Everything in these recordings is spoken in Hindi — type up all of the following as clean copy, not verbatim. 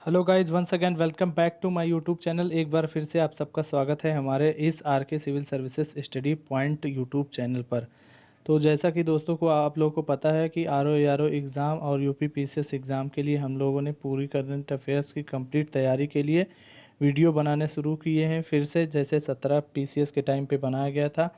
Hello guys, once again welcome back to my YouTube channel. एक बार फिर से आप सबका स्वागत है हमारे इस R K civil services study point YouTube channel पर। तो जैसा कि दोस्तों को आप लोगों को पता है कि आर ओ एग्ज़ाम और यूपी पीसीएस एग्ज़ाम के लिए हम लोगों ने पूरी करंट अफेयर्स की कंप्लीट तैयारी के लिए वीडियो बनाने शुरू किए हैं फिर से, जैसे 17 पीसीएस के टाइम पे बनाया गया था।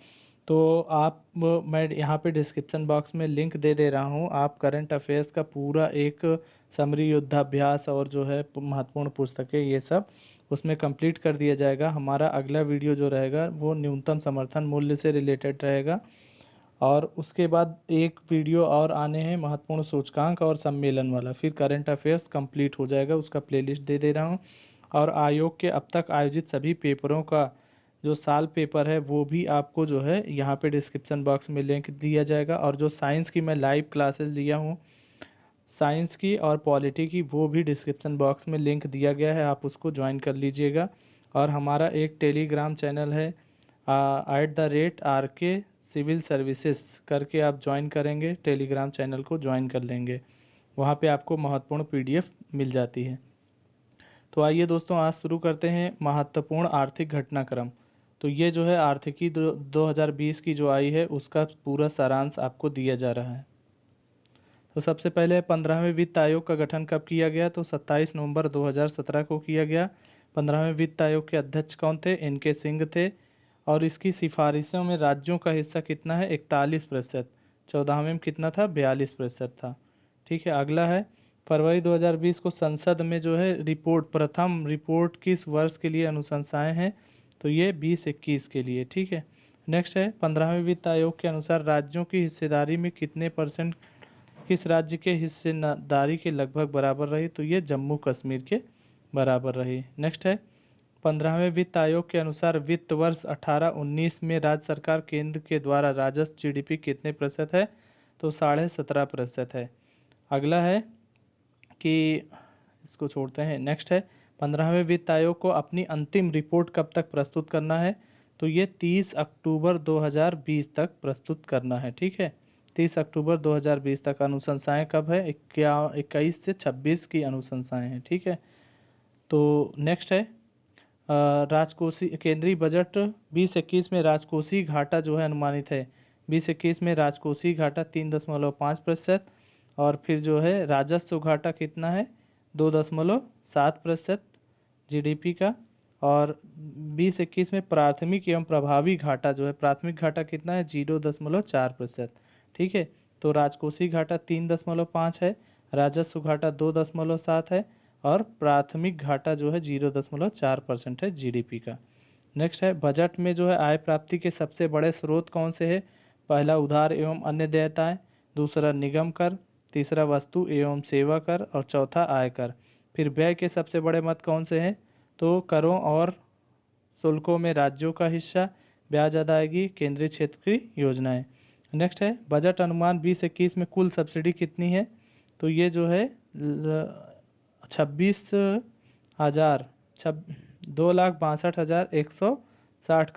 तो आप मैं यहाँ पे डिस्क्रिप्शन बॉक्स में लिंक दे दे रहा हूँ। आप करंट अफेयर्स का पूरा एक समरी युद्धाभ्यास और जो है महत्वपूर्ण पुस्तकें ये सब उसमें कंप्लीट कर दिया जाएगा। हमारा अगला वीडियो जो रहेगा वो न्यूनतम समर्थन मूल्य से रिलेटेड रहेगा, और उसके बाद एक वीडियो और आने हैं महत्वपूर्ण सूचकांक और सम्मेलन वाला। फिर करंट अफेयर्स कंप्लीट हो जाएगा, उसका प्लेलिस्ट दे दे रहा हूँ। और आयोग के अब तक आयोजित सभी पेपरों का जो साल पेपर है वो भी आपको जो है यहाँ पे डिस्क्रिप्शन बॉक्स में लिंक दिया जाएगा। और जो साइंस की मैं लाइव क्लासेस लिया हूँ, साइंस की और पॉलिटी की, वो भी डिस्क्रिप्शन बॉक्स में लिंक दिया गया है, आप उसको ज्वाइन कर लीजिएगा। और हमारा एक टेलीग्राम चैनल है @RK सिविल सर्विसेज करके, आप ज्वाइन करेंगे टेलीग्राम चैनल को ज्वाइन कर लेंगे, वहाँ पे आपको महत्वपूर्ण पीडीएफ मिल जाती है। तो आइए दोस्तों, आज शुरू करते हैं महत्वपूर्ण आर्थिक घटनाक्रम। तो ये जो है आर्थिकी 2020 की जो आई है उसका पूरा सारांश आपको दिया जा रहा है। तो सबसे पहले 15वें वित्त आयोग का गठन कब किया गया? तो 27 नवंबर 2017 को किया गया। 15वें वित्त आयोग के अध्यक्ष कौन थे? NK सिंह थे। और इसकी सिफारिशों में राज्यों का हिस्सा कितना है? 41%। 14वें में कितना था? 42% था। ठीक है, अगला है फरवरी 2020 को संसद में जो है प्रथम रिपोर्ट किस वर्ष के लिए अनुशंसाएं हैं? तो ये 2021 के लिए। ठीक है, नेक्स्ट है 15वें वित्त आयोग के अनुसार राज्यों की हिस्सेदारी में कितने % किस राज्य के हिस्सेदारी के लगभग बराबर रही? तो ये जम्मू कश्मीर के बराबर रही। नेक्स्ट है 15वें वित्त आयोग के अनुसार वित्त वर्ष 18-19 में राज्य सरकार केंद्र के द्वारा राजस्व GDP कितने % है? तो 17.5% है। अगला है कि इसको छोड़ते हैं। नेक्स्ट है 15वें वित्त आयोग को अपनी अंतिम रिपोर्ट कब तक प्रस्तुत करना है? तो ये 30 अक्टूबर 2020 तक प्रस्तुत करना है। ठीक है, 30 अक्टूबर 2020 तक। अनुशंसाएं कब है? 21 से 26 की अनुशंसाएं हैं। ठीक है, तो नेक्स्ट है राजकोषीय केंद्रीय बजट 2021 में राजकोषीय घाटा जो है अनुमानित है 2021 में राजकोषीय घाटा 3.5%। और फिर जो है राजस्व घाटा कितना है? 2.7% GDP का। और 2021 में प्राथमिक एवं प्रभावी घाटा जो है, प्राथमिक घाटा कितना है? 0.4%। ठीक है, तो राजकोषीय घाटा 3.5 है, राजस्व घाटा 2.7 है, और प्राथमिक घाटा जो है 0.4% है GDP का। नेक्स्ट है बजट में जो है आय प्राप्ति के सबसे बड़े स्रोत कौन से हैं? पहला उधार एवं अन्य देयताएं, दूसरा निगम कर, तीसरा वस्तु एवं सेवा कर, और चौथा आयकर। फिर व्यय के सबसे बड़े मद कौन से हैं? तो करों और शुल्कों में राज्यों का हिस्सा, ब्याज अदायगी, केंद्रीय क्षेत्र की योजनाएं। नेक्स्ट है बजट अनुमान 2021 में कुल सब्सिडी कितनी है? तो ये जो है 26,000 2,62,108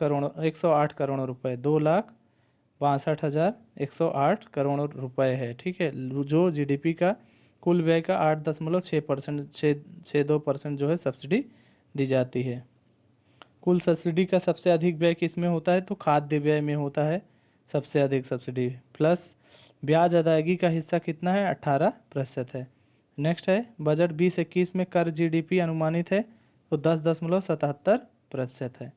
करोड़ रुपए, 2,62,108 करोड़ रुपए है। ठीक है, जो GDP का कुल व्यय का 8.62% जो है सब्सिडी दी जाती है। कुल सब्सिडी का सबसे अधिक व्यय किस में होता है? तो खाद्य व्यय में होता है सबसे अधिक सब्सिडी। प्लस ब्याज अदायगी का हिस्सा कितना है? 18% है। नेक्स्ट है बजट 2021 में कर GDP अनुमानित है तो 10.77% है।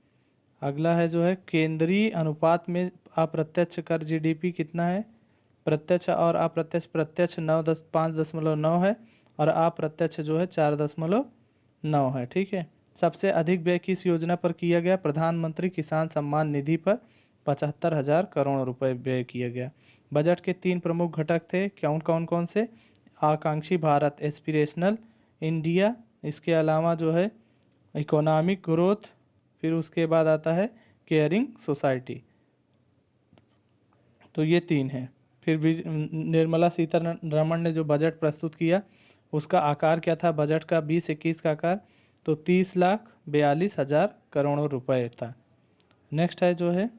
अगला है जो है केंद्रीय अनुपात में अप्रत्यक्ष कर GDP कितना है? प्रत्यक्ष और अप्रत्यक्ष, प्रत्यक्ष 5.9 है, और अप्रत्यक्ष जो है 4.9 है। ठीक है, सबसे अधिक व्यय किस योजना पर किया गया? प्रधानमंत्री किसान सम्मान निधि पर 75,000 करोड़ रुपए व्यय किया गया। बजट के 3 प्रमुख घटक थे, कौन कौन से? आकांक्षी भारत, एस्पिरेशनल इंडिया, इसके अलावा जो है इकोनॉमिक ग्रोथ, फिर उसके बाद आता है केयरिंग सोसाइटी। तो ये 3 हैं। फिर निर्मला सीतारमण ने जो बजट प्रस्तुत किया उसका आकार क्या था बजट का 2021 का आकार? तो 30,42,000 करोड़ रुपए था। नेक्स्ट है जो है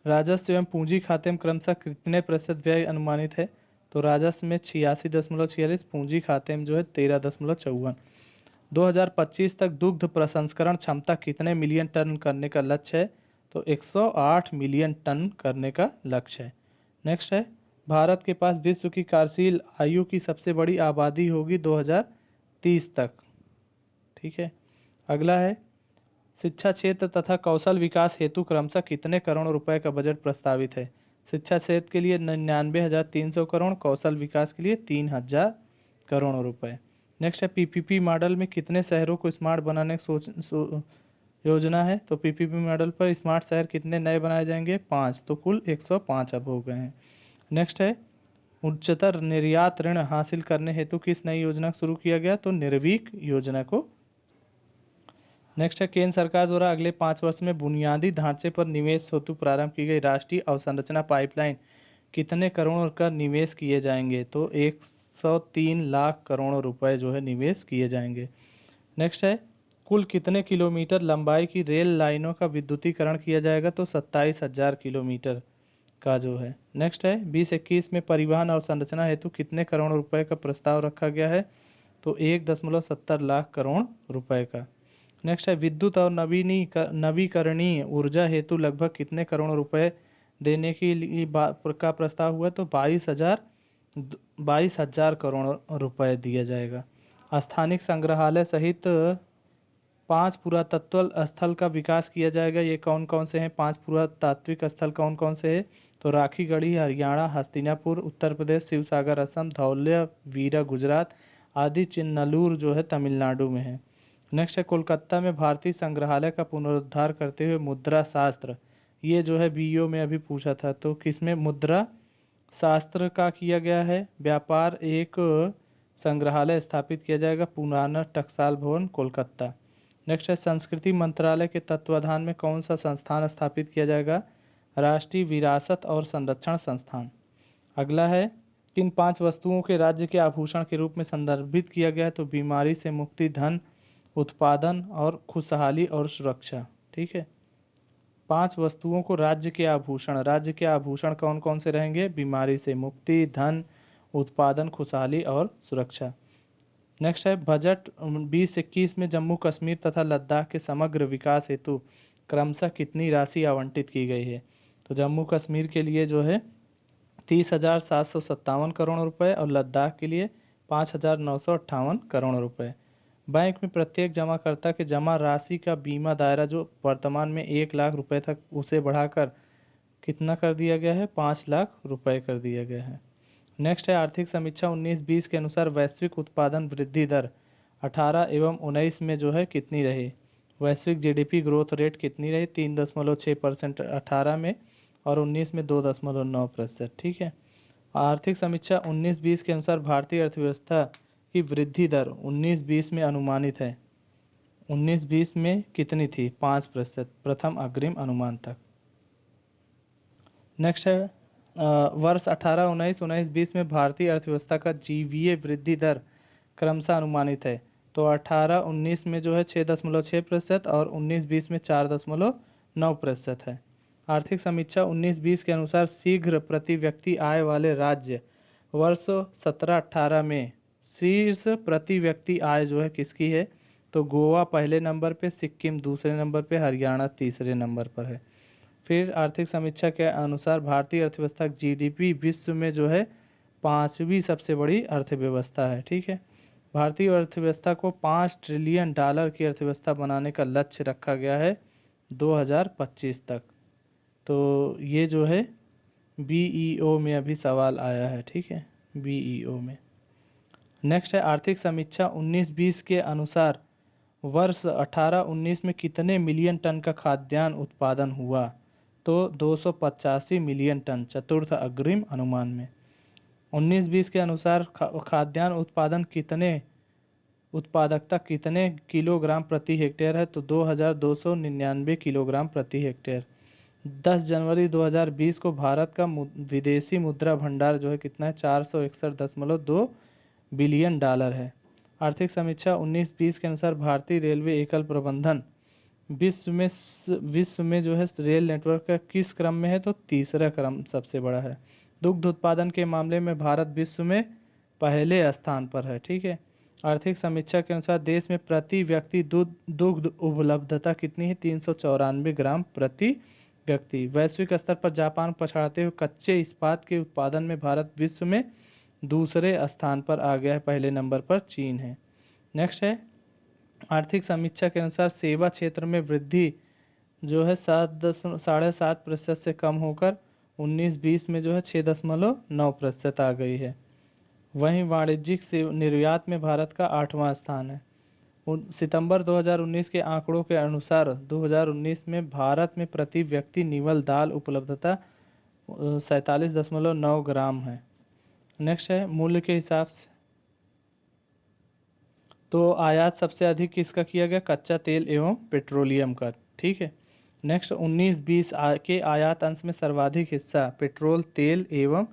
राजस्व एवं पूंजी खाते में क्रमशः कितने % व्यय अनुमानित है? तो तो राजस्व में 86.46, पूंजी खाते में जो है 13.54। 2025 तक दुग्ध प्रसंस्करण क्षमता कितने मिलियन टन करने का लक्ष्य है? तो 108 मिलियन टन करने का लक्ष्य है। नेक्स्ट है, भारत के पास विश्व की कार्यशील आयु की सबसे बड़ी आबादी होगी 2030 तक। ठीक है। अगला है, शिक्षा क्षेत्र तथा कौशल विकास हेतु क्रमशः कितने करोड़ रुपए का बजट प्रस्तावित है? शिक्षा क्षेत्र के लिए 99,300 करोड़, कौशल विकास के लिए 3,000 करोड़ रुपए। नेक्स्ट है, पीपीपी मॉडल में कितने शहरों को स्मार्ट बनाने की योजना है? तो पीपीपी मॉडल पर स्मार्ट शहर कितने नए बनाए जाएंगे? 5, तो कुल 105 अब हो गए हैं। नेक्स्ट है, उच्चतर निर्यात ऋण हासिल करने हेतु किस नई योजना शुरू किया गया? तो निर्वीक योजना को। नेक्स्ट है, केंद्र सरकार द्वारा अगले 5 वर्ष में बुनियादी ढांचे पर निवेश हेतु प्रारंभ की गई राष्ट्रीय अवसंरचना पाइपलाइन कितने करोड़ का निवेश किए जाएंगे? तो 103 लाख करोड़ रुपए जो है निवेश किए जाएंगे। नेक्स्ट है, कुल कितने किलोमीटर लंबाई की रेल लाइनों का विद्युतीकरण किया जाएगा? तो 27,000 किलोमीटर का जो है। नेक्स्ट है, 2021 में परिवहन अवसंरचना हेतु कितने करोड़ रुपए का प्रस्ताव रखा गया है? तो 1.70 लाख करोड़ रुपए का। नेक्स्ट है, विद्युत और नवीकरणीय ऊर्जा हेतु लगभग कितने करोड़ रुपए देने के लिए का प्रस्ताव हुआ? तो 22,000 करोड़ रुपए दिया जाएगा। स्थानिक संग्रहालय सहित 5 पुरातत्व स्थल का विकास किया जाएगा। ये कौन कौन से हैं 5 पुरातात्विक स्थल? कौन कौन से हैं? तो राखीगढ़ी हरियाणा, हस्तिनापुर उत्तर प्रदेश, शिवसागर असम, धौलावीरा गुजरात आदि चिन्नलूर जो है तमिलनाडु में है। नेक्स्ट है, कोलकाता में भारतीय संग्रहालय का पुनरुद्धार करते हुए मुद्रा शास्त्र, ये जो है बीईओ में अभी पूछा था, तो किसमें मुद्रा शास्त्र का किया गया है? व्यापार एक संग्रहालय स्थापित किया जाएगा, पुराना टकसाल भवन कोलकाता। नेक्स्ट है, संस्कृति मंत्रालय के तत्वाधान में कौन सा संस्थान स्थापित किया जाएगा? राष्ट्रीय विरासत और संरक्षण संस्थान। अगला है, किन 5 वस्तुओं के राज्य के आभूषण के रूप में संदर्भित किया गया है? तो बीमारी से मुक्ति, धन, उत्पादन और खुशहाली और सुरक्षा। ठीक है, 5 वस्तुओं को राज्य के आभूषण कौन कौन से रहेंगे? बीमारी से मुक्ति, धन, उत्पादन, खुशहाली और सुरक्षा। नेक्स्ट है, बजट 2021 में जम्मू कश्मीर तथा लद्दाख के समग्र विकास हेतु क्रमशः कितनी राशि आवंटित की गई है? तो जम्मू कश्मीर के लिए जो है 30,757 करोड़ रुपए और लद्दाख के लिए 5,958 करोड़ रुपए। बैंक में प्रत्येक जमाकर्ता के जमा राशि का बीमा दायरा जो वर्तमान में 1 लाख रुपए तक उसे बढ़ाकर कितना कर दिया गया है? 5 लाख रुपए कर दिया गया है। नेक्स्ट है, आर्थिक समीक्षा 19-20 के अनुसार वैश्विक उत्पादन वृद्धि दर 18 एवं 19 में जो है कितनी रही? वैश्विक जीडीपी ग्रोथ रेट कितनी रही? 3.6% 18 में और 19 में 2.9%। ठीक है, आर्थिक समीक्षा 19-20 के अनुसार भारतीय अर्थव्यवस्था की वृद्धि दर 19-20 में अनुमानित है। 19-20 में कितनी थी? 5%, प्रथम अग्रिम अनुमान तक। नेक्स्ट है, वर्ष 18-19, 19-20 में भारतीय अर्थव्यवस्था का जीवीए वृद्धि दर क्रमशः अनुमानित है। तो 18-19 में जो है 6.6% और 19-20 में 4.9% है। आर्थिक समीक्षा 19-20 के अनुसार शीघ्र प्रति व्यक्ति आय वाले राज्य वर्ष 17-18 में शीर्ष प्रति व्यक्ति आय जो है किसकी है? तो गोवा पहले नंबर पे, सिक्किम दूसरे नंबर पे, हरियाणा तीसरे नंबर पर है। फिर आर्थिक समीक्षा के अनुसार भारतीय अर्थव्यवस्था जीडीपी विश्व में जो है 5वीं सबसे बड़ी अर्थव्यवस्था है। ठीक है, भारतीय अर्थव्यवस्था को $5 ट्रिलियन की अर्थव्यवस्था बनाने का लक्ष्य रखा गया है 2025 तक। तो ये जो है बीईओ में अभी सवाल आया है। ठीक है, बीईओ में। नेक्स्ट है, आर्थिक समीक्षा 19-20 के अनुसार वर्ष 18-19 में कितने मिलियन टन का खाद्यान्न उत्पादन हुआ? तो 285 मिलियन टन, चतुर्थ अग्रिम अनुमान में। 19-20 के अनुसार खाद्यान्न उत्पादन उत्पादकता कितने किलोग्राम प्रति हेक्टेयर है? तो 2,299 किलोग्राम प्रति हेक्टेयर। 10 जनवरी 2020 को भारत का विदेशी मुद्रा भंडार जो है कितना है? 461.2 बिलियन डॉलर है। आर्थिक समीक्षा 19-20 के अनुसार भारतीय रेलवे एकल प्रबंधन विश्व में जो है रेल नेटवर्क का किस क्रम में है? तो तीसरा क्रम सबसे बड़ा है। दुग्ध उत्पादन के मामले में भारत विश्व में पहले स्थान पर है। ठीक है। आर्थिक समीक्षा के अनुसार देश में प्रति व्यक्ति दुग्ध उपलब्धता कितनी है? 394 ग्राम प्रति व्यक्ति। वैश्विक स्तर पर जापान पछाड़ते हुए कच्चे इस्पात के उत्पादन में भारत विश्व में दूसरे स्थान पर आ गया है, पहले नंबर पर चीन है। नेक्स्ट है, आर्थिक समीक्षा के अनुसार सेवा क्षेत्र में वृद्धि जो है 7.5% से कम होकर 19-20 में जो है 6.9% आ गई है। वहीं वाणिज्यिक से निर्यात में भारत का 8वां स्थान है। सितंबर 2019 के आंकड़ों के अनुसार 2019 में भारत में प्रति व्यक्ति नीवल दाल उपलब्धता 47.9 ग्राम है। नेक्स्ट है, मूल्य के हिसाब से तो आयात सबसे अधिक किसका किया गया? कच्चा तेल एवं पेट्रोलियम का। ठीक है। नेक्स्ट 19-20 के आयात अंश में सर्वाधिक हिस्सा पेट्रोल, तेल एवं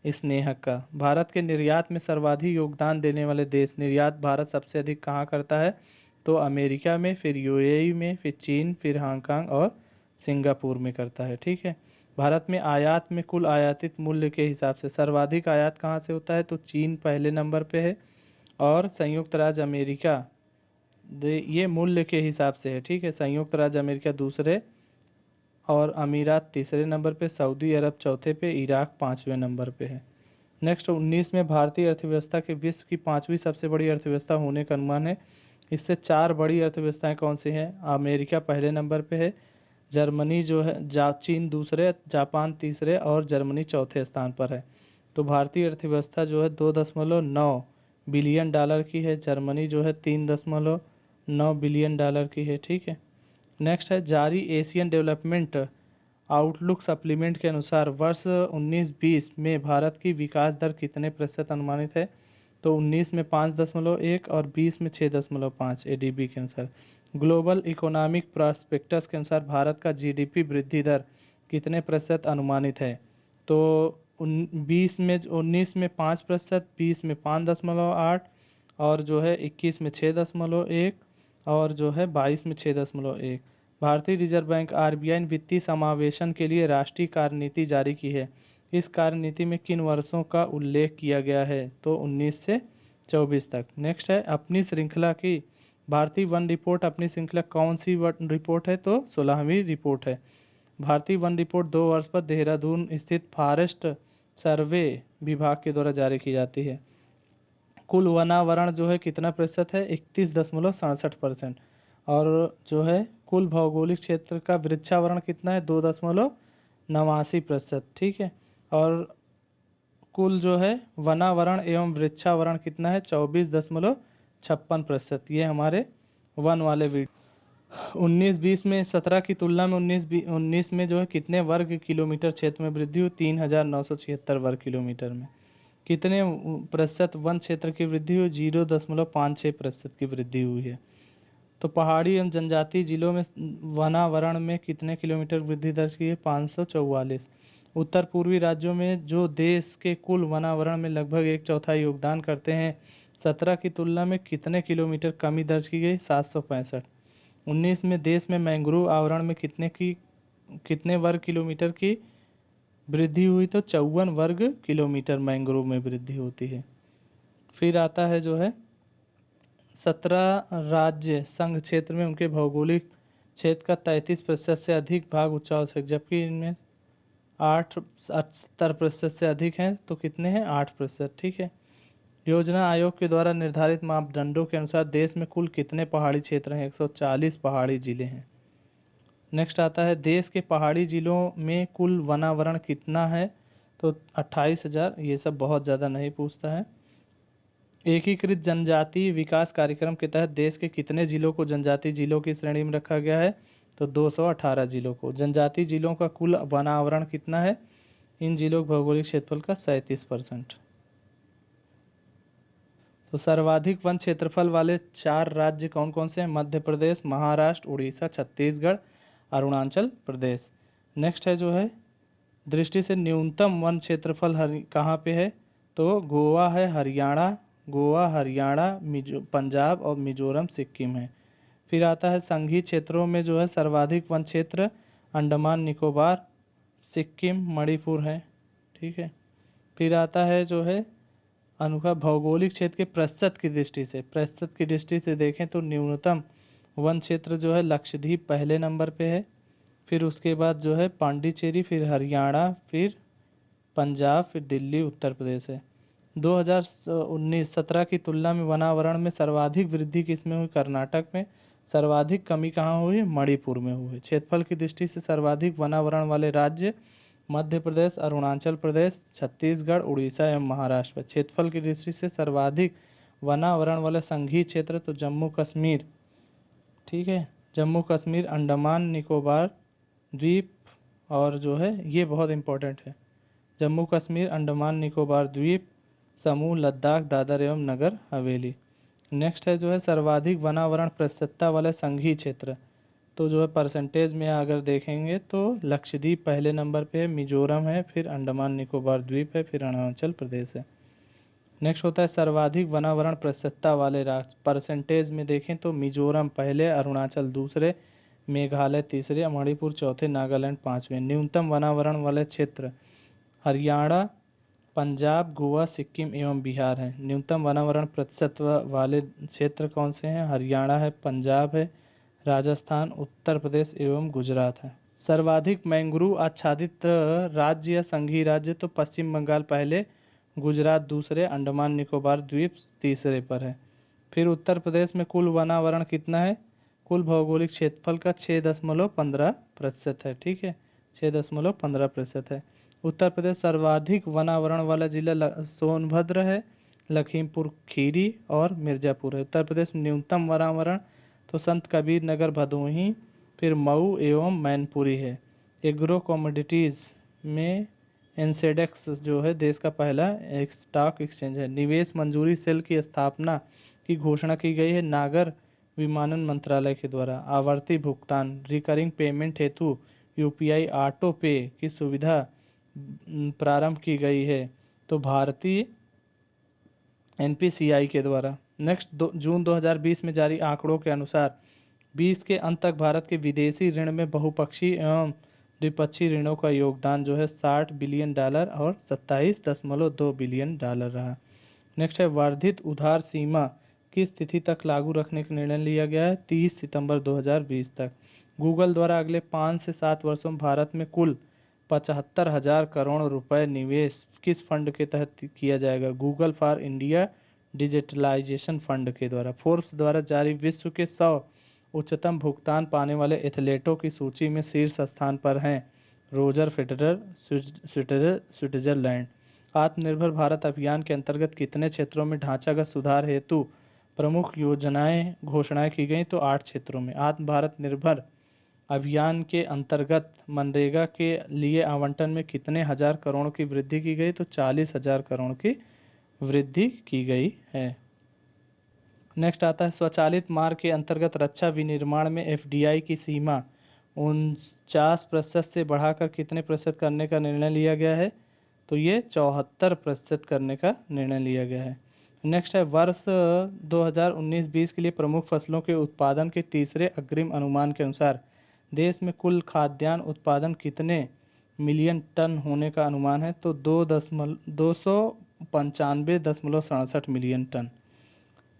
स्नेहक का। भारत के निर्यात में सर्वाधिक योगदान देने वाले देश, निर्यात भारत सबसे अधिक कहाँ करता है? तो अमेरिका में, फिर यूएई में, फिर चीन, फिर हांगकांग और सिंगापुर में करता है। ठीक है। भारत में आयात में कुल आयातित मूल्य के हिसाब से सर्वाधिक आयात कहाँ से होता है? तो चीन पहले नंबर पे है और संयुक्त राज्य अमेरिका ये मूल्य के हिसाब से है। ठीक है। संयुक्त राज्य अमेरिका दूसरे और अमीरात तीसरे नंबर पे, सऊदी अरब चौथे पे, इराक 5वें नंबर पे है। नेक्स्ट 19 में भारतीय अर्थव्यवस्था के विश्व की 5वीं सबसे बड़ी अर्थव्यवस्था होने का अनुमान है। इससे 4 बड़ी अर्थव्यवस्थाएं कौन सी हैं? अमेरिका पहले नंबर पे है, जर्मनी जो है चीन दूसरे, जापान तीसरे और जर्मनी चौथे स्थान पर है। तो भारतीय अर्थव्यवस्था जो है 2.9 बिलियन डॉलर की है, जर्मनी जो है 3.9 बिलियन डॉलर की है। ठीक है। नेक्स्ट है, जारी एशियन डेवलपमेंट आउटलुक सप्लीमेंट के अनुसार वर्ष 19-20 में भारत की विकास दर कितने प्रतिशत अनुमानित है? तो 19 में 5.1 और 20 में 6.5 एडीबी के अनुसार। ग्लोबल इकोनॉमिक प्रॉस्पेक्टस के अनुसार भारत का जीडीपी वृद्धि दर कितने प्रतिशत अनुमानित है? तो 19 में 5%, 20 में 5.8 और जो है 21 में 6.1 और जो है 22 में 6.1। भारतीय रिजर्व बैंक आरबीआई ने वित्तीय समावेशन के लिए राष्ट्रीय कार्यनीति जारी की है। इस कार्यनीति में किन वर्षों का उल्लेख किया गया है? तो 19 से 24 तक। नेक्स्ट है, अपनी श्रृंखला की भारतीय वन रिपोर्ट अपनी श्रृंखला कौन सी वन रिपोर्ट है? तो 16वीं रिपोर्ट है। भारतीय वन रिपोर्ट 2 वर्ष पर देहरादून स्थित फॉरेस्ट सर्वे विभाग के द्वारा जारी की जाती है। कुल वनावरण जो है कितना प्रतिशत है? 31.67%। और जो है कुल भौगोलिक क्षेत्र का वृक्षावरण कितना है? 2.89%। ठीक है। और कुल जो है वनावरण एवं वृक्षावरण कितना है? 24.56%। ये हमारे वन वाले वीडियो। 19-20 में 17 की तुलना में 19 में जो है कितने वर्ग किलोमीटर क्षेत्र में वृद्धि हुई? 3,976 वर्ग किलोमीटर में। कितने प्रतिशत वन क्षेत्र की वृद्धि हुई? 0.56% की वृद्धि हुई है। तो पहाड़ी एवं जनजातीय जिलों में वनावरण में कितने किलोमीटर वृद्धि दर्ज की है? 544। उत्तर पूर्वी राज्यों में जो देश के कुल वनावरण में लगभग 1/4 योगदान करते हैं, 17 की तुलना में कितने किलोमीटर कमी दर्ज की गई? 765। 19 में देश में मैंग्रोव आवरण में कितने वर्ग किलोमीटर की वृद्धि हुई? तो 54 वर्ग किलोमीटर मैंग्रोव में वृद्धि होती है। फिर आता है जो है 17 राज्य संघ क्षेत्र में उनके भौगोलिक क्षेत्र का 33% से अधिक भाग उच्चावचक, जबकि इनमें 78% से अधिक हैं। तो कितने हैं? 8%। ठीक है। योजना आयोग के द्वारा निर्धारित मापदंडों के अनुसार देश में कुल कितने पहाड़ी क्षेत्र हैं? 140 पहाड़ी जिले हैं। नेक्स्ट आता है, देश के पहाड़ी जिलों में कुल वनावरण कितना है? तो 28,000। ये सब बहुत ज़्यादा नहीं पूछता है। एकीकृत जनजातीय विकास कार्यक्रम के तहत देश के कितने जिलों को जनजातीय जिलों की श्रेणी में रखा गया है? तो 218 जिलों को। जनजातीय जिलों का कुल वनावरण कितना है? इन जिलों के भौगोलिक क्षेत्रफल का 37%। तो सर्वाधिक वन क्षेत्रफल वाले 4 राज्य कौन कौन से हैं? मध्य प्रदेश, महाराष्ट्र, उड़ीसा, छत्तीसगढ़, अरुणाचल प्रदेश। नेक्स्ट है जो है दृष्टि से न्यूनतम वन क्षेत्रफल कहाँ पे है? तो गोवा है, हरियाणा, पंजाब और मिजोरम, सिक्किम है। फिर आता है संघीय क्षेत्रों में जो है सर्वाधिक वन क्षेत्र अंडमान निकोबार, सिक्किम, मणिपुर है। ठीक है। फिर आता है जो है अनुका भौगोलिक क्षेत्र के प्रतिशत की दृष्टि से, प्रतिशत की दृष्टि से देखें तो न्यूनतम वन क्षेत्र जो है लक्षद्वीप पहले नंबर पे है, फिर उसके बाद जो है पांडिचेरी, फिर हरियाणा, फिर पंजाब, फिर दिल्ली, उत्तर प्रदेश है। 2019-17 की तुलना में वनावरण में सर्वाधिक वृद्धि किसमें हुई? कर्नाटक में। सर्वाधिक कमी कहाँ हुई? मणिपुर में हुई। क्षेत्रफल की दृष्टि से सर्वाधिक वनावरण वाले राज्य मध्य प्रदेश, अरुणाचल प्रदेश, छत्तीसगढ़, उड़ीसा एवं महाराष्ट्र। क्षेत्रफल की दृष्टि से सर्वाधिक वनावरण वाले संघीय क्षेत्र तो जम्मू कश्मीर, ठीक है, जम्मू कश्मीर, अंडमान निकोबार द्वीप, और जो है ये बहुत इंपॉर्टेंट है, जम्मू कश्मीर, अंडमान निकोबार द्वीप समूह, लद्दाख, दादर एवं नगर हवेली। नेक्स्ट है जो है सर्वाधिक वनावरण प्रतिशतता वाले संघीय क्षेत्र, तो जो है परसेंटेज में अगर देखेंगे तो लक्षद्वीप पहले नंबर पे है, मिजोरम है, फिर अंडमान निकोबार द्वीप है, फिर अरुणाचल प्रदेश है। नेक्स्ट होता है सर्वाधिक वनावरण प्रतिशतता वाले राज्य, परसेंटेज में देखें तो मिजोरम पहले, अरुणाचल दूसरे, मेघालय तीसरे, मणिपुर चौथे, नागालैंड पांचवें। न्यूनतम वनावरण वाले क्षेत्र हरियाणा, पंजाब, गोवा, सिक्किम एवं बिहार है। न्यूनतम वनावरण प्रतिशत वाले क्षेत्र कौन से हैं? हरियाणा है, पंजाब है, राजस्थान, उत्तर प्रदेश एवं गुजरात है। सर्वाधिक मैंग्रोव आच्छादित राज्य या संघीय राज्य तो पश्चिम बंगाल पहले, गुजरात दूसरे, अंडमान निकोबार द्वीप तीसरे पर है। फिर उत्तर प्रदेश में कुल वनावरण कितना है? कुल भौगोलिक क्षेत्रफल का 6.15% है, ठीक है, 6.15% है। उत्तर प्रदेश सर्वाधिक वनावरण वाला जिला सोनभद्र है, लखीमपुर खीरी और मिर्जापुर है। उत्तर प्रदेश में न्यूनतम वनावरण तो संत कबीर नगर, भदोही, फिर मऊ एवं मैनपुरी है। एग्रो कमोडिटीज में एनसेडेक्स जो है देश का पहला एक स्टॉक एक्सचेंज है। निवेश मंजूरी सेल की स्थापना की घोषणा की गई है नागर विमानन मंत्रालय के द्वारा। आवर्ती भुगतान रिकरिंग पेमेंट हेतु यूपीआई ऑटो पे की सुविधा प्रारंभ की गई है तो भारतीय एनपीसीआई के द्वारा। नेक्स्ट जून 2020 में जारी आंकड़ों के अनुसार 20 के अंत तक भारत के विदेशी ऋण में बहुपक्षीय एवं द्विपक्षीय ऋणों का योगदान जो है $60 बिलियन और $27.2 बिलियन रहा। नेक्स्ट है वर्धित उधार सीमा की स्थिति तक लागू रखने का निर्णय लिया गया है 30 सितंबर 2020 तक। गूगल द्वारा अगले 5 से 7 वर्षों में भारत में कुल 75,000 करोड़ रुपए निवेश किस फंड के तहत किया जाएगा? Google for India digitalisation fund के द्वारा। फोर्ब्स द्वारा जारी विश्व के 100 उच्चतम भुगतान पाने वाले एथलीटों की सूची में शीर्ष स्थान पर हैं रोजर फेडरर, स्विट्जरलैंड। आत्मनिर्भर भारत अभियान के अंतर्गत कितने क्षेत्रों में ढांचागत सुधार हेतु प्रमुख योजनाएं घोषणाएं की गई? तो 8 क्षेत्रों में। आत्म भारत निर्भर अभियान के अंतर्गत मनरेगा के लिए आवंटन में कितने हजार करोड़ की वृद्धि की गई? तो 40,000 करोड़ की वृद्धि की गई है। नेक्स्ट आता है स्वचालित मार्ग के अंतर्गत रक्षा विनिर्माण में एफडीआई की सीमा 49% से बढ़ाकर कितने प्रतिशत करने का निर्णय लिया गया है? तो ये 74% करने का निर्णय लिया गया है। नेक्स्ट है वर्ष 2019-20 के लिए प्रमुख फसलों के उत्पादन के तीसरे अग्रिम अनुमान के अनुसार देश में कुल खाद्यान्न उत्पादन कितने मिलियन टन होने का अनुमान है? तो 295.67 मिलियन टन।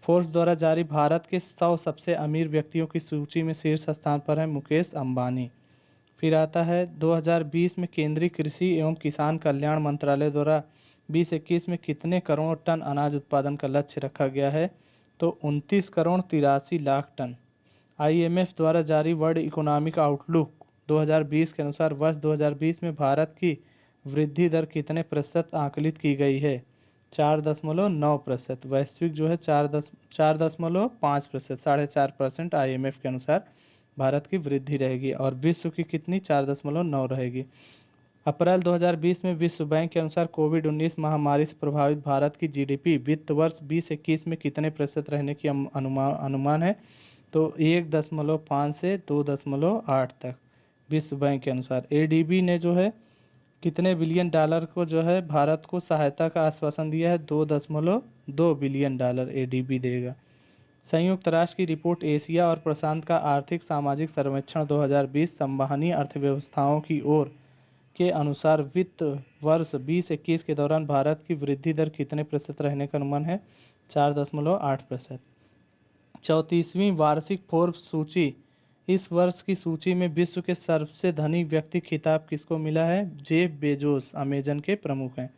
फोर्ब्स द्वारा जारी भारत के 100 सबसे अमीर व्यक्तियों की सूची में शीर्ष स्थान पर है मुकेश अंबानी। फिर आता है 2020 में केंद्रीय कृषि एवं किसान कल्याण मंत्रालय द्वारा 2021 में कितने करोड़ टन अनाज उत्पादन का लक्ष्य रखा गया है? तो 29 करोड़ 83 लाख टन। आईएमएफ द्वारा जारी वर्ल्ड इकोनॉमिक आउटलुक 2020 के अनुसार वर्ष 2020 में भारत की वृद्धि दर कितने प्रतिशत आकलित की गई है? 4.9%। वैश्विक जो है 4.5%, 4.5% आईएमएफ के अनुसार भारत की वृद्धि रहेगी और विश्व की कितनी? 4.9 रहेगी। अप्रैल 2020 में विश्व बैंक के अनुसार कोविड-19 महामारी से प्रभावित भारत की जीडीपी वित्त वर्ष 2021 में कितने प्रतिशत रहने की अनुमान है? तो 1.5 से 2.8 तक विश्व बैंक के अनुसार। एडीबी ने जो है कितने बिलियन डॉलर को जो है भारत को सहायता का आश्वासन दिया है? 2.2 बिलियन डॉलर एडीबी देगा। संयुक्त राष्ट्र की रिपोर्ट एशिया और प्रशांत का आर्थिक सामाजिक सर्वेक्षण 2020 संवहनीय अर्थव्यवस्थाओं की ओर के अनुसार वित्त वर्ष 2021 के दौरान भारत की वृद्धि दर कितने प्रतिशत रहने का अनुमान है? 4.8%। 34वीं वार्षिक फोर्ब्स सूची। इस वर्ष की सूची में विश्व के सबसे धनी व्यक्ति खिताब किसको मिला है? जेफ बेजोस अमेजन के प्रमुख हैं।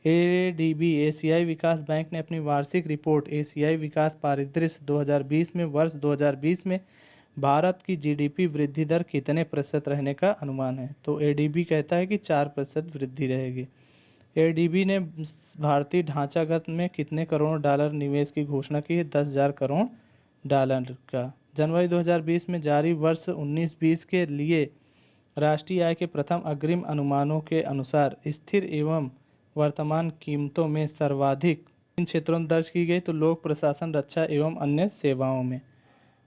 एडीबी एशियाई विकास बैंक ने अपनी वार्षिक रिपोर्ट एशियाई विकास परिदृश्य 2020 में वर्ष 2020 में भारत की जीडीपी वृद्धि दर कितने प्रतिशत रहने का अनुमान है? तो एडीबी कहता है कि 4% वृद्धि रहेगी। एडीबी ने भारतीय ढांचागत में कितने करोड़ डॉलर निवेश की घोषणा की है? 10,000 करोड़ डॉलर का। जनवरी 2020 में जारी वर्ष 19-20 के लिए राष्ट्रीय आय के प्रथम अग्रिम अनुमानों के अनुसार स्थिर एवं वर्तमान कीमतों में सर्वाधिक इन क्षेत्रों में दर्ज की गई, तो लोक प्रशासन, रक्षा एवं अन्य सेवाओं में।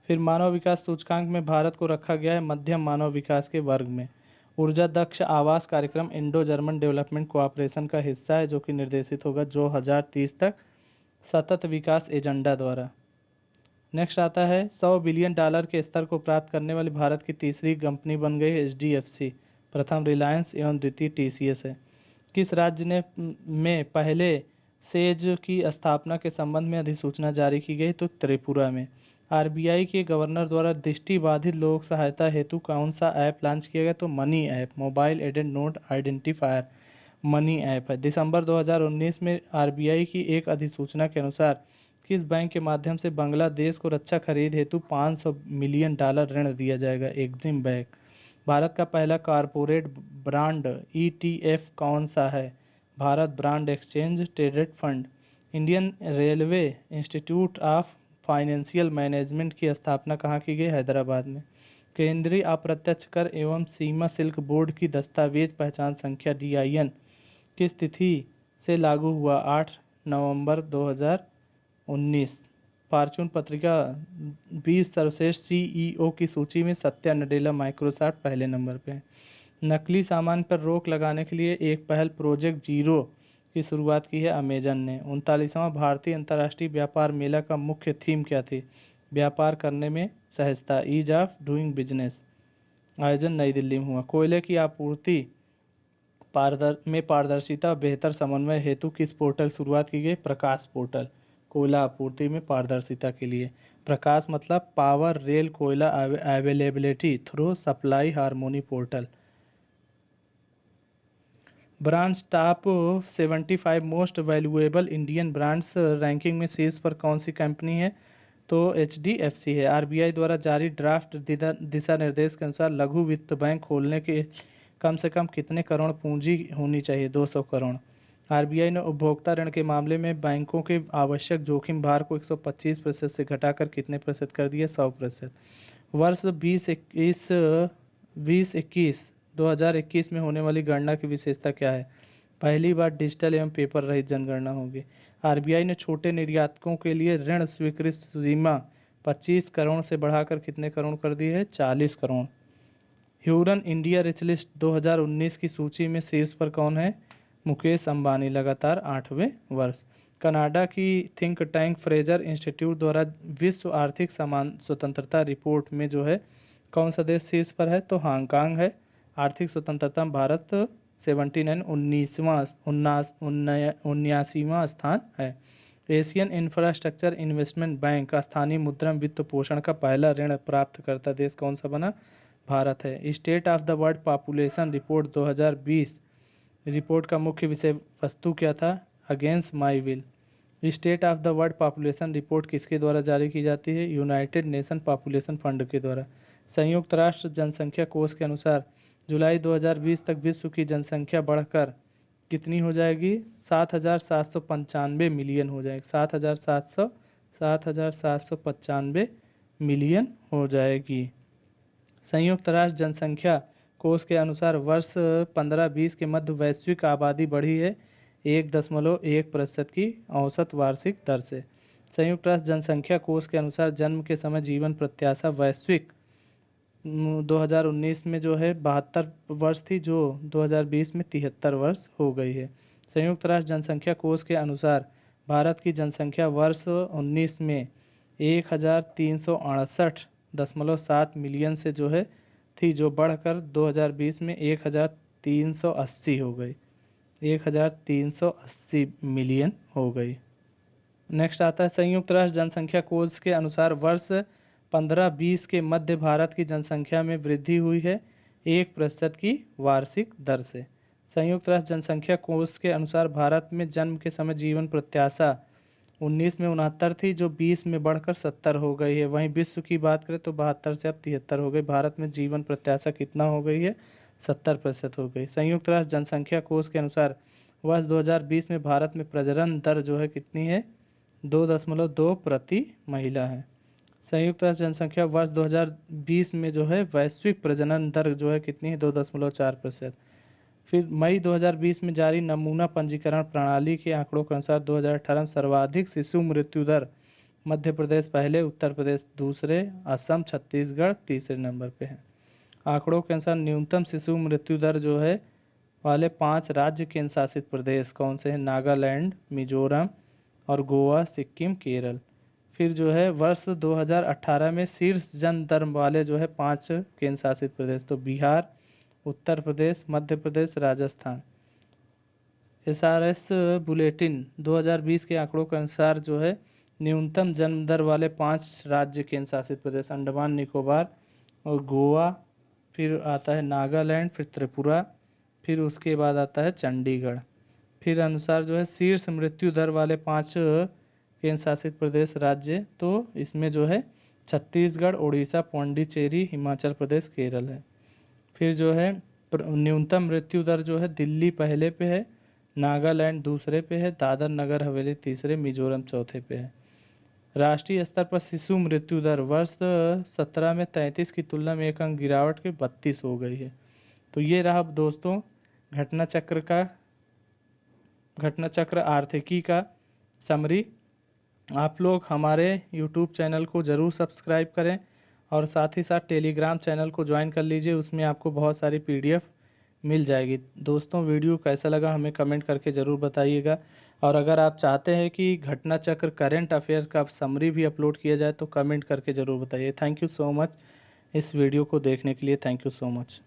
फिर मानव विकास सूचकांक में भारत को रखा गया है मध्यम मानव विकास के वर्ग में। ऊर्जा दक्ष आवास कार्यक्रम इंडो जर्मन डेवलपमेंट कोऑपरेशन का हिस्सा है, जो कि निर्देशित होगा 2030 तक सतत विकास एजेंडा द्वारा। नेक्स्ट आता है 100 बिलियन डॉलर के स्तर को प्राप्त करने वाली भारत की तीसरी कंपनी बन गई है एचडीएफसी। प्रथम रिलायंस एवं द्वितीय टीसीएस है। किस राज्य ने में पहले सेज की स्थापना के संबंध में अधिसूचना जारी की गई? तो त्रिपुरा में। आरबीआई के गवर्नर द्वारा दृष्टिबाधित लोक सहायता हेतु कौन सा ऐप लॉन्च किया गया? तो money app, mobile aided note identifier money app है। दिसंबर 2019 में आरबीआई की एक अधिसूचना के अनुसार किस बैंक के माध्यम से बांग्लादेश को रक्षा खरीद हेतु 500 मिलियन डॉलर ऋण दिया जाएगा? एक्जिम बैंक। भारत का पहला कॉरपोरेट ब्रांड ईटीएफ कौन सा है? Bharat brand exchange traded fund. Indian railway institute of financial management की स्थापना कहाँ की गई? हैदराबाद में। केंद्रीय अप्रत्यक्ष कर एवं सीमा शुल्क बोर्ड की दस्तावेज पहचान संख्या DIN किस तिथि से लागू हुआ? 8 नवंबर 2019। फॉर्च्यून पत्रिका 20 सर्वश्रेष्ठ सीईओ की सूची में सत्या नडेला माइक्रोसॉफ्ट पहले नंबर पे है। नकली सामान पर रोक लगाने के लिए एक पहल प्रोजेक्ट जीरो की शुरुआत की है अमेजन ने। 39वां भारतीय अंतर्राष्ट्रीय व्यापार मेला का मुख्य थीम क्या थी? व्यापार करने में सहजता, ईज ऑफ डूइंग बिजनेस। आयोजन नई दिल्ली में हुआ। कोयले की आपूर्ति में पारदर्शिता और बेहतर समन्वय हेतु किस पोर्टल शुरुआत की गई? प्रकाश पोर्टल। कोयला आपूर्ति में पारदर्शिता के लिए। प्रकाश मतलब पावर, रेल, कोयला availability through supply harmony portal. Brands top 75 most valuable Indian brands ranking में शीर्ष पर कौन सी कंपनी है? तो एचडीएफसी है। आरबीआई द्वारा जारी ड्राफ्ट दिशा निर्देश के अनुसार लघु वित्त बैंक खोलने के कम से कम कितने करोड़ पूंजी होनी चाहिए? 200 करोड़। आरबीआई ने उपभोक्ता ऋण के मामले में बैंकों के आवश्यक जोखिम भार को 125% से घटाकर कितने प्रतिशत कर दिया? 100%। वर्ष 2021 में होने वाली गणना की विशेषता क्या है? पहली बार डिजिटल एवं पेपर रहित जनगणना होगी। आरबीआई ने छोटे निर्यातकों के लिए ऋण स्वीकृति सीमा 25 करोड़ से बढ़ाकर कितने करोड़ कर दी है? 40 crore. Hurun India rich list 2019 की सूची में शीर्ष पर कौन है? मुकेश अंबानी, लगातार 8वें वर्ष। कनाडा की थिंक टैंक फ्रेजर इंस्टीट्यूट द्वारा विश्व आर्थिक समान स्वतंत्रता रिपोर्ट में जो है कौन सा देश शीर्ष पर है? तो हांगकांग है। आर्थिक स्वतंत्रता में भारत 79वां स्थान है। एशियन इंफ्रास्ट्रक्चर इन्वेस्टमेंट बैंक स्थानीय मुद्रा वित्त पोषण का पहला ऋण प्राप्तकर्ता देश कौन सा बना? भारत है। State of the world population report 2020 report का मुख्य विषय वस्तु क्या था? Against my will. State of the world population report किसके द्वारा जारी की जाती है? यूनाइटेड नेशन पॉपुलेशन फंड के द्वारा। संयुक्त राष्ट्र जनसंख्या कोष के अनुसार जुलाई 2020 तक विश्व की जनसंख्या बढ़कर कितनी हो जाएगी? 7,795 मिलियन हो जाएगी। 7,795 मिलियन हो जाएगी। संयुक्त राष्ट्र जनसंख्या कोष के अनुसार वर्ष 15-20 के मध्य वैश्विक आबादी बढ़ी है 1.1% की औसत वार्षिक दर से। संयुक्त राष्ट्र जनसंख्या कोष के अनुसार जन्म के समय जीवन प्रत्याशा वैश्विक 2019 में जो है 72 वर्ष थी, जो 2020 में 73 वर्ष हो गई है। संयुक्त राष्ट्र जनसंख्या कोष के अनुसार भारत की जनसंख्या वर्ष 19 में 1368.7 मिलियन से जो है थी, जो बढ़कर 2020 में 1,000 1380 हो गई, 1380 मिलियन हो गई। नेक्स्ट आता है संयुक्त राष्ट्र जनसंख्या कोष के अनुसार वर्ष 15-20 के मध्य भारत की जनसंख्या में वृद्धि हुई है 1% की वार्षिक दर से। संयुक्त राष्ट्र जनसंख्या कोष के अनुसार भारत में जन्म के समय जीवन प्रत्याशा 19 में 69 थी, जो 20 में बढ़कर 70 हो गई है। वहीं विश्व की बात करें तो 72 से अब 73 हो गई। भारत में जीवन प्रत्याशा कितना हो गई है? 70% हो गई। संयुक्त राष्ट्र जनसंख्या कोष के अनुसार वर्ष 2020 में भारत में प्रजनन दर जो है कितनी है? 2.2 प्रति महिला है। संयुक्त राष्ट्र जनसंख्या वर्ष 2020 में जो है वैश्विक प्रजनन दर जो है कितनी है? 2.4%। फिर मई 2020 में जारी नमूना पंजीकरण प्रणाली के आंकड़ों के अनुसार 2018 में सर्वाधिक शिशु मृत्यु दर मध्य प्रदेश पहले, उत्तर प्रदेश दूसरे, असम छत्तीसगढ़ तीसरे नंबर पे है। आंकड़ों के अनुसार न्यूनतम शिशु मृत्यु दर जो है वाले 5 राज्य केंद्र शासित प्रदेश कौन से हैं? नागालैंड, मिजोरम और गोवा, सिक्किम, केरल। फिर जो है वर्ष 2018 में शीर्ष जन्म दर वाले जो है 5 केंद्र शासित प्रदेश, तो बिहार, उत्तर प्रदेश, मध्य प्रदेश, राजस्थान। SRS बुलेटिन 2020 के आंकड़ों के अनुसार जो है न्यूनतम जन्म दर वाले 5 राज्य केंद्र शासित प्रदेश अंडमान निकोबार और गोवा, फिर आता है नागालैंड, फिर त्रिपुरा, फिर उसके बाद आता है चंडीगढ़। फिर अनुसार जो है शीर्ष मृत्यु दर वाले 5 केंद्र शासित प्रदेश राज्य, तो इसमें जो है छत्तीसगढ़, उड़ीसा, पौंडीचेरी, हिमाचल प्रदेश, केरल है। फिर जो है न्यूनतम मृत्यु दर जो है दिल्ली पहले पे है, नागालैंड दूसरे पे है, दादर नगर हवेली तीसरे, मिजोरम चौथे पे है। राष्ट्रीय स्तर पर शिशु मृत्यु दर वर्ष 17 में 33 की तुलना में 1 अंक गिरावट के 32 हो गई है। तो ये रहा दोस्तों घटना चक्र आर्थिकी का समरी। आप लोग हमारे YouTube चैनल को ज़रूर सब्सक्राइब करें और साथ ही साथ टेलीग्राम चैनल को ज्वाइन कर लीजिए, उसमें आपको बहुत सारी PDF मिल जाएगी। दोस्तों वीडियो कैसा लगा हमें कमेंट करके ज़रूर बताइएगा, और अगर आप चाहते हैं कि घटना चक्र करंट अफेयर्स का समरी भी अपलोड किया जाए तो कमेंट करके ज़रूर बताइए। थैंक यू सो मच इस वीडियो को देखने के लिए। Thank you so much.